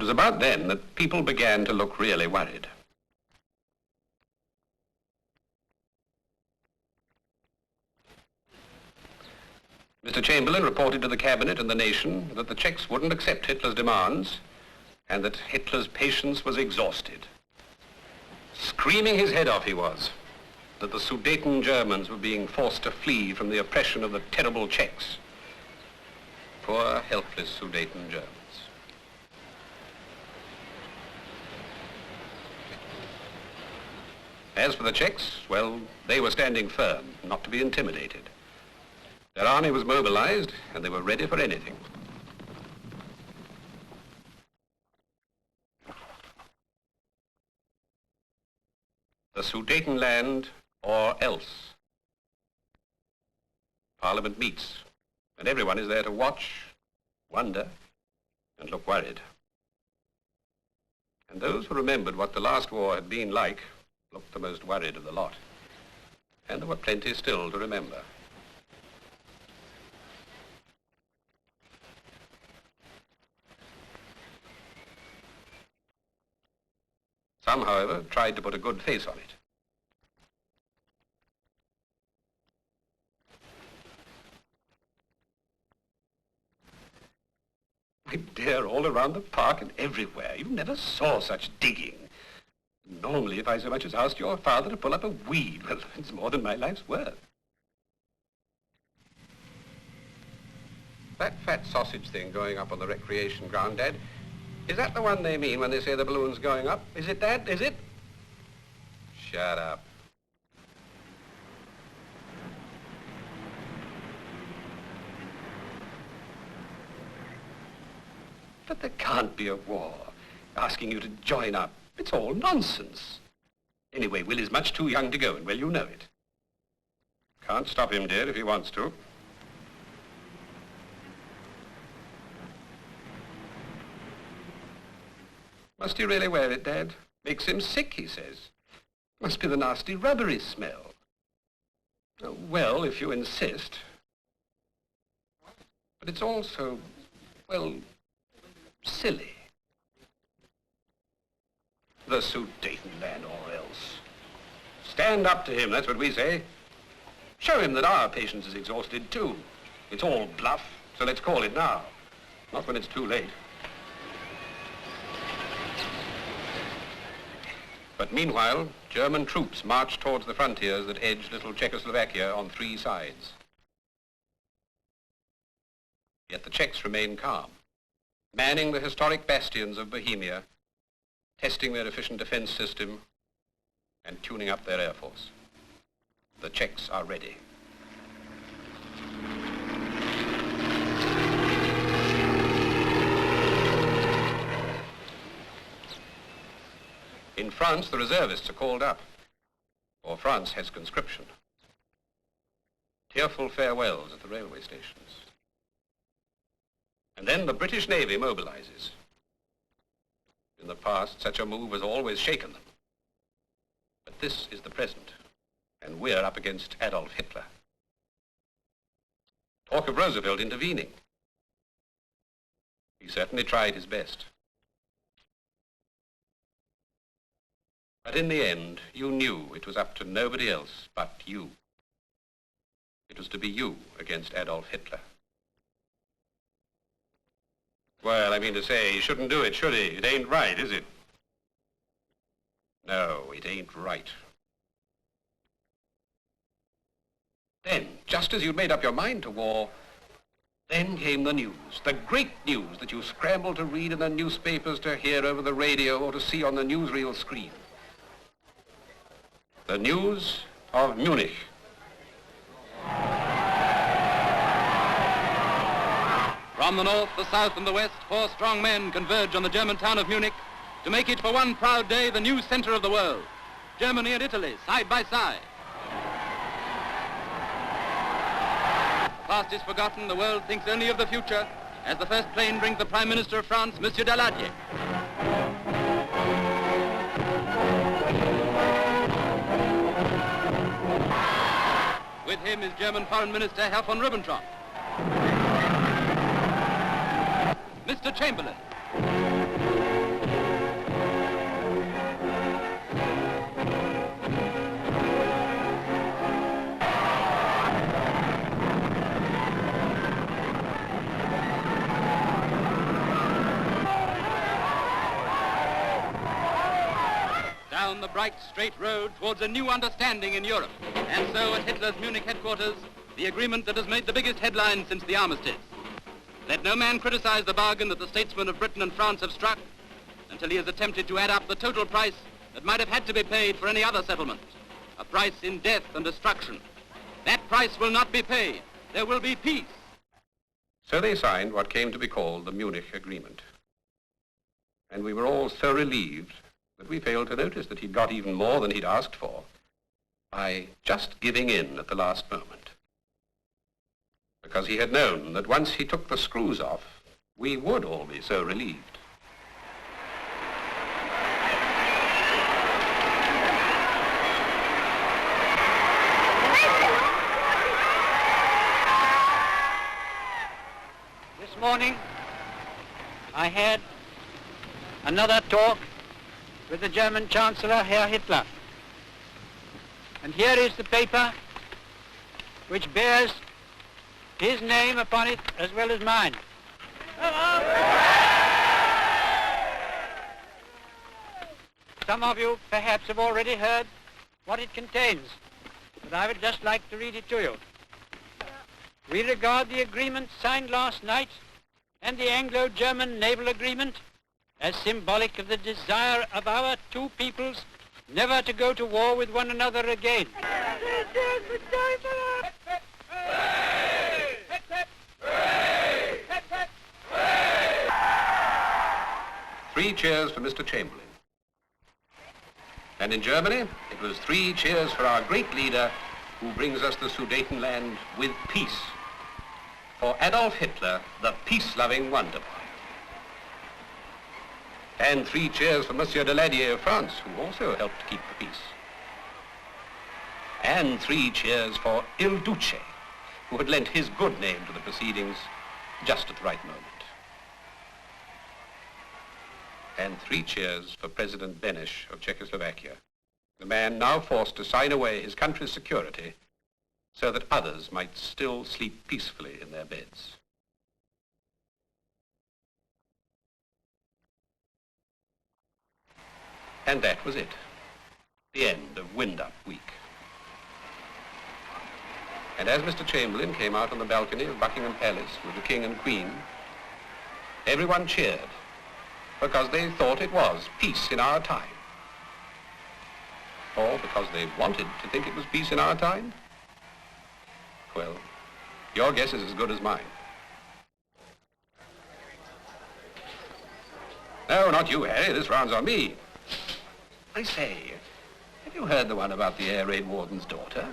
was about then that people began to look really worried. Mr. Chamberlain reported to the cabinet and the nation that the Czechs wouldn't accept Hitler's demands and that Hitler's patience was exhausted. Screaming his head off he was, that the Sudeten Germans were being forced to flee from the oppression of the terrible Czechs. Poor, helpless Sudeten Germans. As for the Czechs, well, they were standing firm, not to be intimidated. Their army was mobilized, and they were ready for anything. The Sudetenland, or else. Parliament meets, and everyone is there to watch, wonder, and look worried. And those who remembered what the last war had been like looked the most worried of the lot. And there were plenty still to remember. Some, however, tried to put a good face on it. My dear, all around the park and everywhere. You never saw such digging. Normally, if I so much as asked your father to pull up a weed, well, it's more than my life's worth. That fat sausage thing going up on the recreation ground, Dad, is that the one they mean when they say the balloon's going up? Is it, Dad? Is it? Shut up. But there can't be a war. Asking you to join up. It's all nonsense. Anyway, Will is much too young to go, and well, you know it. Can't stop him, dear, if he wants to. Must he really wear it, Dad? Makes him sick, he says. Must be the nasty rubbery smell. Oh, well, if you insist. But it's also, well, silly. The Sudetenland or else. Stand up to him, that's what we say. Show him that our patience is exhausted too. It's all bluff, so let's call it now. Not when it's too late. But meanwhile, German troops marched towards the frontiers that edged little Czechoslovakia on three sides. Yet the Czechs remained calm, manning the historic bastions of Bohemia, testing their efficient defense system, and tuning up their air force. The Czechs are ready. In France, the reservists are called up, for France has conscription. Tearful farewells at the railway stations. And then the British Navy mobilizes. In the past, such a move has always shaken them. But this is the present, and we're up against Adolf Hitler. Talk of Roosevelt intervening. He certainly tried his best. But in the end, you knew it was up to nobody else but you. It was to be you against Adolf Hitler. Well, I mean to say, he shouldn't do it, should he? It ain't right, is it? No, it ain't right. Then, just as you'd made up your mind to war, then came the news, the great news that you scrambled to read in the newspapers, to hear over the radio, or to see on the newsreel screen. The news of Munich. From the north, the south, and the west, 4 strong men converge on the German town of Munich to make it for one proud day the new center of the world. Germany and Italy, side by side. The past is forgotten, the world thinks only of the future, as the first plane brings the Prime Minister of France, Monsieur Daladier. With him is German Foreign Minister Herr von Ribbentrop. Mr. Chamberlain. the bright, straight road towards a new understanding in Europe. And so, at Hitler's Munich headquarters, the agreement that has made the biggest headlines since the armistice. Let no man criticize the bargain that the statesmen of Britain and France have struck until he has attempted to add up the total price that might have had to be paid for any other settlement, a price in death and destruction. That price will not be paid. There will be peace. So they signed what came to be called the Munich Agreement. And we were all so relieved that we failed to notice that he'd got even more than he'd asked for by just giving in at the last moment. Because he had known that once he took the screws off, we would all be so relieved. This morning, I had another talk with the German Chancellor, Herr Hitler. And here is the paper which bears his name upon it as well as mine. Some of you perhaps have already heard what it contains, but I would just like to read it to you. We regard the agreement signed last night and the Anglo-German naval agreement as symbolic of the desire of our two peoples never to go to war with one another again. 3 cheers for Mr. Chamberlain. And in Germany, it was 3 cheers for our great leader who brings us the Sudetenland with peace. For Adolf Hitler, the peace-loving wonder boy. And 3 cheers for Monsieur de Ladier of France, who also helped keep the peace. And 3 cheers for Il Duce, who had lent his good name to the proceedings just at the right moment. And 3 cheers for President Beneš of Czechoslovakia, the man now forced to sign away his country's security so that others might still sleep peacefully in their beds. And that was it, the end of Wind-Up Week. And as Mr. Chamberlain came out on the balcony of Buckingham Palace with the King and Queen, everyone cheered because they thought it was peace in our time. Or because they wanted to think it was peace in our time. Well, your guess is as good as mine. No, not you, Harry. This round's on me. I say, have you heard the one about the air raid warden's daughter?